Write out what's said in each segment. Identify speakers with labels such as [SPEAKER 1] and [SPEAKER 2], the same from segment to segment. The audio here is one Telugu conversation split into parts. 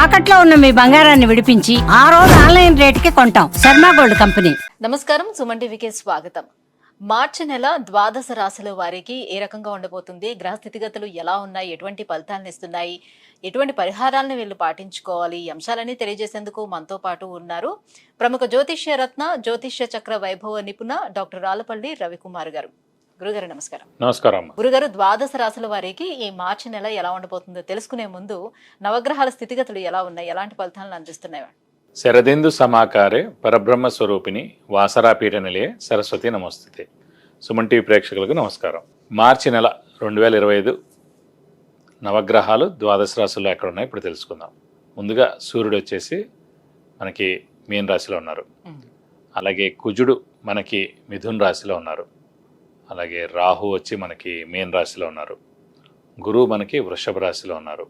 [SPEAKER 1] తాకట్లో ఉన్న మీ బంగారాన్ని విడిపించి ఆ రోజు ఆన్లైన్ రేటుకి కొంటాం. Sharma gold company.
[SPEAKER 2] నమస్కారం, సుమన్ టీవీకి స్వాగతం. మార్చి నెల ద్వాదశ రాశుల వారికి ఏ రకంగా ఉండబోతుంది, గ్రహ స్థితిగతులు ఎలా ఉన్నాయి, ఎటువంటి ఫలితాలను ఇస్తున్నాయి, ఎటువంటి పరిహారాలను వీళ్ళు పాటించుకోవాలి, ఈ అంశాలన్నీ తెలియజేసేందుకు మనతో పాటు ఉన్నారు ప్రముఖ జ్యోతిష్య రత్న, జ్యోతిష్య చక్ర వైభవ నిపుణ డాక్టర్ రాళ్లపల్లి రవికుమార్ గారు. గురుగారు నమస్కారం.
[SPEAKER 3] నమస్కారం.
[SPEAKER 2] గురుగారు, ద్వాదశ రాశుల వారికి ఈ మార్చి నెల ఎలా ఉండబోతుందో తెలుసుకునే ముందు నవగ్రహాల స్థితిగతులు ఎలా ఉన్నాయి, ఎలాంటి ఫలితాలను అందిస్తున్నాయి?
[SPEAKER 3] శరదిందు సమాకారే పరబ్రహ్మ స్వరూపిణి వాసరాపీఠ నిలయే సరస్వతి నమస్తే. సుమన్ టీవీ ప్రేక్షకులకు నమస్కారం. మార్చి నెల 2025 నవగ్రహాలు ద్వాదశ రాశుల్లో ఎక్కడ ఉన్నాయి ఇప్పుడు తెలుసుకుందాం. ముందుగా సూర్యుడు వచ్చేసి మనకి మీన రాశిలో ఉన్నారు. అలాగే కుజుడు మనకి మిథున్ రాశిలో ఉన్నారు. అలాగే రాహు వచ్చి మనకి మీన రాశిలో ఉన్నారు. గురువు మనకి వృషభ రాశిలో ఉన్నారు.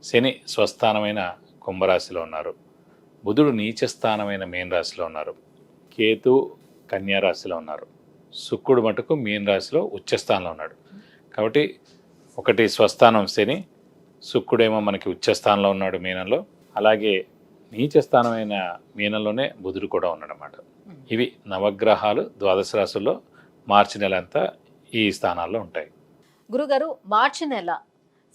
[SPEAKER 3] శని స్వస్థానమైన కుంభరాశిలో ఉన్నారు. బుధుడు నీచస్థానమైన మీన రాశిలో ఉన్నారు. కేతు కన్యా రాశిలో ఉన్నారు. శుక్రుడు మటుకు మీన రాశిలో ఉచ్చస్థానంలో ఉన్నాడు. కాబట్టి ఒకటి స్వస్థానం శని, శుక్రుడేమో మనకి ఉచ్చస్థానంలో ఉన్నాడు మీనంలో. అలాగే నీచస్థానమైన మీనంలోనే బుధుడు కూడా ఉన్నాడన్నమాట. ఇవి నవగ్రహాలు ద్వాదశ రాశుల్లో మార్చి నెల అంతా ఈ స్థానాల్లో ఉంటాయి.
[SPEAKER 2] గురుగారు, మార్చి నెల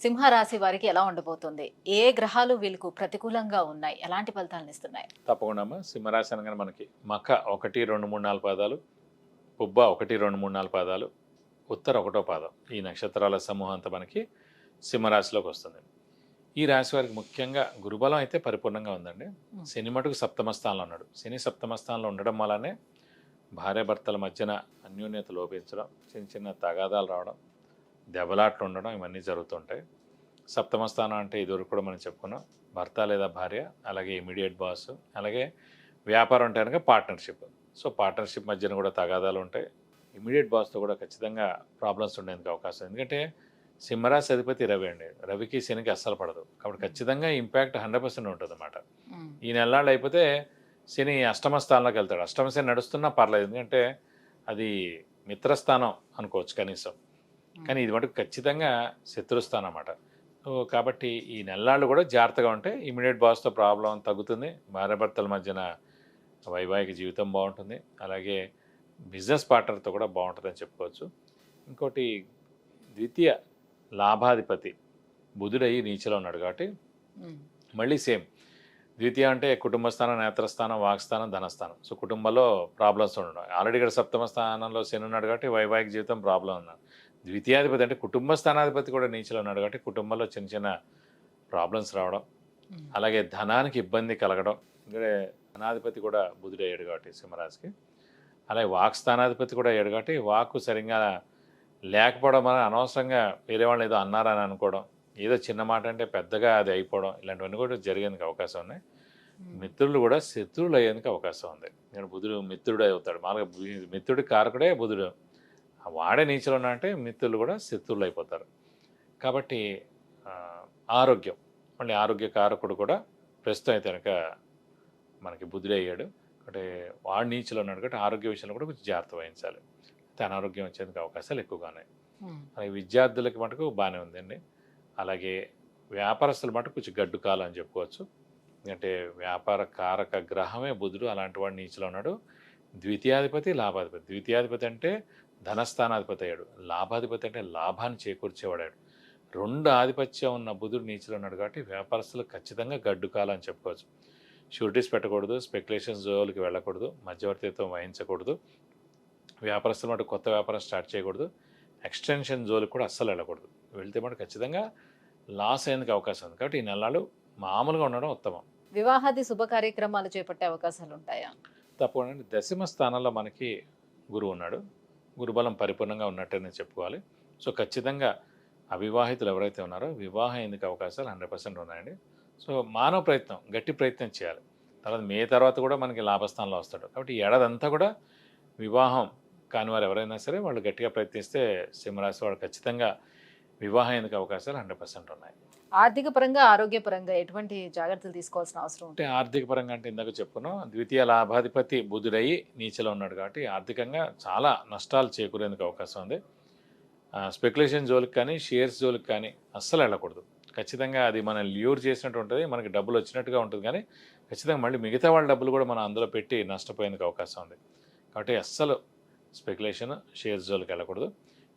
[SPEAKER 2] సింహరాశి వారికి ఎలా ఉండబోతుంది? ఏ గ్రహాలు వీళ్ళకు ప్రతికూలంగా ఉన్నాయి, ఎలాంటి ఫలితాలను ఇస్తున్నాయి?
[SPEAKER 3] తప్పకుండా అమ్మా. సింహరాశి అనగానే మనకి మఖ 1, 2, 3, 4 పాదాలు, పుబ్బ 1, 2, 3, 4 పాదాలు, ఉత్తర 1వ పాదం, ఈ నక్షత్రాల సమూహం అంతా మనకి సింహరాశిలోకి వస్తుంది. ఈ రాశి వారికి ముఖ్యంగా గురుబలం అయితే పరిపూర్ణంగా ఉందండి. శని మటుకు సప్తమ స్థానంలో ఉన్నాడు. శని సప్తమ స్థానంలో ఉండడం వల్లనే భార్యాభర్తల మధ్యన అన్యోన్యత లోపించడం, చిన్న చిన్న తగాదాలు రావడం, దెబ్బలాట్లు ఉండడం, ఇవన్నీ జరుగుతుంటాయి. సప్తమ స్థానం అంటే ఇదివరకు కూడా మనం చెప్పుకున్నాం, భర్త లేదా భార్య, అలాగే ఇమీడియట్ బాస్, అలాగే వ్యాపారం అంటే కనుక పార్ట్నర్షిప్. సో పార్ట్నర్షిప్ మధ్యన కూడా తగాదాలు ఉంటాయి. ఇమీడియట్ బాస్తో కూడా ఖచ్చితంగా ప్రాబ్లమ్స్ ఉండేందుకు అవకాశం. ఎందుకంటే సింహరాశి అధిపతి రవి అండి. రవికి శనికి అస్సలు పడదు. కాబట్టి ఖచ్చితంగా ఇంపాక్ట్ 100% ఉంటుంది అన్నమాట. ఈ నెలలు అయిపోతే శని అష్టమ స్థానంలోకి వెళ్తాడు. అష్టమ శని నడుస్తున్నా పర్లేదు, ఎందుకంటే అది మిత్రస్థానం అనుకోవచ్చు కనీసం. కానీ ఇది మటుకు ఖచ్చితంగా శత్రుస్థానం అన్నమాట. సో కాబట్టి ఈ నెలలు కూడా జాగ్రత్తగా ఉంటే ఇమీడియట్ బాస్తో ప్రాబ్లం తగ్గుతుంది. భార్యాభర్తల మధ్యన వైవాహిక జీవితం బాగుంటుంది. అలాగే బిజినెస్ పార్ట్నర్తో కూడా బాగుంటుందని చెప్పుకోవచ్చు. ఇంకోటి ద్వితీయ లాభాధిపతి బుధుడయ్యి నీచలో ఉన్నాడు. కాబట్టి మళ్ళీ సేమ్ ద్వితీయ అంటే కుటుంబ స్థానం, నేత్రస్థానం, వాక్స్థానం, ధనస్థానం. సో కుటుంబంలో ప్రాబ్లమ్స్ ఉండడం. ఆల్రెడీ ఇక్కడ సప్తమ స్థానంలో శని ఉన్నాడు కాబట్టి వైవాహిక జీవితం ప్రాబ్లం ఉన్నాడు. ద్వితీయాధిపతి అంటే కుటుంబ స్థానాధిపతి కూడా నీచలో ఉన్నాడు కాబట్టి కుటుంబంలో చిన్న చిన్న ప్రాబ్లమ్స్ రావడం, అలాగే ధనానికి ఇబ్బంది కలగడం. ఎందుకంటే ధనాధిపతి కూడా బుధుడు అయ్యాడు కాబట్టి సింహరాశికి. అలాగే వాక్స్థానాధిపతి కూడా అయ్యాడు కాబట్టి వాక్కు సరిగ్గా లేకపోవడం వల్ల అనవసరంగా వేరే వాళ్ళు ఏదో అన్నారని అనుకోవడం, ఏదో చిన్న మాట అంటే పెద్దగా అది అయిపోవడం, ఇలాంటివన్నీ కూడా జరిగేందుకు అవకాశం ఉన్నాయి. మిత్రులు కూడా శత్రువులు అయ్యేందుకు అవకాశం ఉంది. నేను బుధుడు మిత్రుడు అవుతాడు. మామూలుగా మిత్రుడి కారకుడే బుధుడు. వాడే నీచలో ఉన్నా అంటే మిత్రులు కూడా శత్రువులు అయిపోతారు. కాబట్టి ఆరోగ్యం, మళ్ళీ ఆరోగ్య కారకుడు కూడా ప్రస్తుతం అయితే కనుక మనకి బుధుడే అయ్యాడు. అంటే వాడు నీచలో ఉన్నాడు కాబట్టి ఆరోగ్య విషయంలో కూడా కొంచెం జాగ్రత్త వహించాలి. అయితే అనారోగ్యం వచ్చేందుకు అవకాశాలు ఎక్కువగా ఉన్నాయి. అలాగే విద్యార్థులకి మటుకు బాగానే ఉందండి. అలాగే వ్యాపారస్తుల మటుకు కొంచెం గడ్డు కాలం అని చెప్పుకోవచ్చు. ఎందుకంటే వ్యాపార కారక గ్రహమే బుధుడు, అలాంటి వాడు నీచలో ఉన్నాడు. ద్వితీయాధిపతి, లాభాధిపతి. ద్వితీయాధిపతి అంటే ధనస్థానాధిపతి అయ్యాడు. లాభాధిపతి అంటే లాభాన్ని చేకూర్చేవాడాడు. 2 ఆధిపత్యం ఉన్న బుధుడు నీచలో ఉన్నాడు కాబట్టి వ్యాపారస్తులకు ఖచ్చితంగా గడ్డు కాలం అని చెప్పుకోవచ్చు. షూరిటీస్ పెట్టకూడదు, స్పెక్యులేషన్స్ జోలికి వెళ్ళకూడదు, మధ్యవర్తిత్వం వహించకూడదు, వ్యాపారస్తులు మటు కొత్త వ్యాపారం స్టార్ట్ చేయకూడదు, ఎక్స్టెన్షన్ జోలికి కూడా అస్సలు వెళ్ళకూడదు. వెళ్తే మటు ఖచ్చితంగా లాస్ అయ్యేందుకు అవకాశం ఉంది. కాబట్టి ఈ నెలలు మామూలుగా ఉండడం ఉత్తమం.
[SPEAKER 2] వివాహాది శుభ కార్యక్రమాలు చేపట్టే అవకాశాలు ఉంటాయా?
[SPEAKER 3] తప్పకుండా. దశమ స్థానంలో మనకి గురువు ఉన్నాడు. గురుబలం పరిపూర్ణంగా ఉన్నట్టేనే చెప్పుకోవాలి. సో ఖచ్చితంగా అవివాహితులు ఎవరైతే ఉన్నారో వివాహం ఎందుకు అవకాశాలు 100% ఉన్నాయండి. సో మానవ ప్రయత్నం, గట్టి ప్రయత్నం చేయాలి. తర్వాత కూడా మనకి లాభస్థానంలో వస్తాడు. కాబట్టి ఈ ఏడాదంతా కూడా వివాహం కాని వారు ఎవరైనా సరే వాళ్ళు గట్టిగా ప్రయత్నిస్తే సింహరాశి వాళ్ళు ఖచ్చితంగా వివాహం ఎందుకు అవకాశాలు 100% ఉన్నాయి.
[SPEAKER 2] ఆర్థిక పరంగా, ఆరోగ్యపరంగా ఎటువంటి జాగ్రత్తలు తీసుకోవాల్సిన అవసరం
[SPEAKER 3] అంటే ఆర్థిక పరంగా అంటే ఇందాక చెప్పుకున్నాం, ద్వితీయ లాభాధిపతి బుధుడయ్యి నీచలో ఉన్నాడు కాబట్టి ఆర్థికంగా చాలా నష్టాలు చేకూరేందుకు అవకాశం ఉంది. స్పెక్యులేషన్ జోలికి కానీ షేర్స్ జోలికి కానీ అస్సలు వెళ్ళకూడదు. ఖచ్చితంగా అది మనం ల్యూర్ చేసినట్టు ఉంటుంది, మనకి డబ్బులు వచ్చినట్టుగా ఉంటుంది, కానీ ఖచ్చితంగా మళ్ళీ మిగతా వాళ్ళ డబ్బులు కూడా మనం అందులో పెట్టి నష్టపోయేందుకు అవకాశం ఉంది. కాబట్టి అస్సలు స్పెక్యులేషన్ షేర్ జోలికి వెళ్ళకూడదు.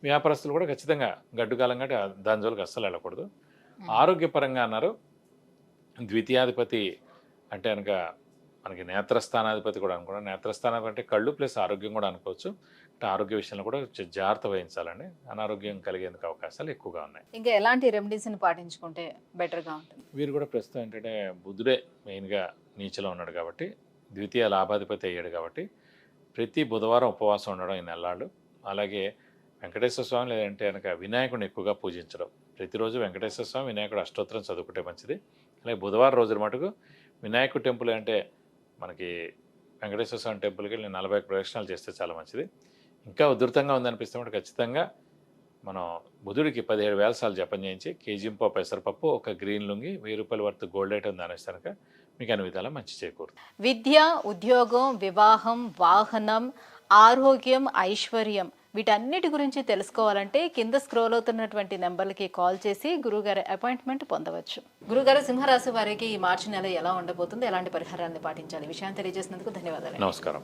[SPEAKER 3] వ్యాపారస్తులు కూడా ఖచ్చితంగా గడ్డు కాలం కంటే దాని జోలికి అస్సలు వెళ్ళకూడదు. ఆరోగ్యపరంగా అన్నారు, ద్వితీయాధిపతి అంటే కనుక మనకి నేత్రస్థానాధిపతి కూడా అనుకున్నాం. నేత్రస్థానం అంటే కళ్ళు ప్లస్ ఆరోగ్యం కూడా అనుకోవచ్చు. అంటే ఆరోగ్య విషయంలో కూడా జాగ్రత్త వహించాలండి. అనారోగ్యం కలిగేందుకు అవకాశాలు ఎక్కువగా ఉన్నాయి.
[SPEAKER 2] ఇంకా ఎలాంటి రెమెడీస్ని పాటించుకుంటే బెటర్గా ఉంటుంది?
[SPEAKER 3] వీరు కూడా ప్రస్తుతం ఏంటంటే బుధుడే మెయిన్గా నీచలో ఉన్నాడు కాబట్టి, ద్వితీయ లాభాధిపతి అయ్యాడు కాబట్టి ప్రతి బుధవారం ఉపవాసం ఉండడం ఈ నెలలు. అలాగే వెంకటేశ్వర స్వామి లేదంటే కనుక వినాయకుడిని ఎక్కువగా పూజించడం. ప్రతిరోజు వెంకటేశ్వర స్వామి వినాయకుడు అష్టోత్తరం చదువుకుంటే మంచిది. అలాగే బుధవారం రోజుల మటుకు వినాయకుడు టెంపుల్ అంటే మనకి వెంకటేశ్వర స్వామి టెంపుల్కి వెళ్ళి 40 ప్రదక్షిణాలు చేస్తే చాలా మంచిది. ఇంకా ఉధృతంగా ఉందనిపిస్తే మటు ఖచ్చితంగా మనం బుధుడికి 17,000 సార్లు జపం చేయించి కేజీంపో పెసరపప్పు, ఒక గ్రీన్ లుంగి, 1000 రూపాయల వర్త్ గోల్డ్ ఐటమ్ దానిస్తే కనుక మీకు అన్ని విధాలా మంచి చేకూరుతుంది.
[SPEAKER 2] విద్య, ఉద్యోగం, వివాహం, వాహనం, ఆరోగ్యం, ఐశ్వర్యం వీటన్నిటి గురించి తెలుసుకోవాలంటే కింద స్క్రోల్ అవుతున్నటువంటి నెంబర్లకి కాల్ చేసి గురుగారి అపాయింట్మెంట్ పొందవచ్చు. గురుగారు, సింహరాశి వారికి ఈ మార్చి నెల ఎలా ఉండబోతుంది, ఎలాంటి పరిహారాన్ని పాటించాలి, విషయాన్ని తెలియజేసినందుకు ధన్యవాదాలు.
[SPEAKER 3] నమస్కారం.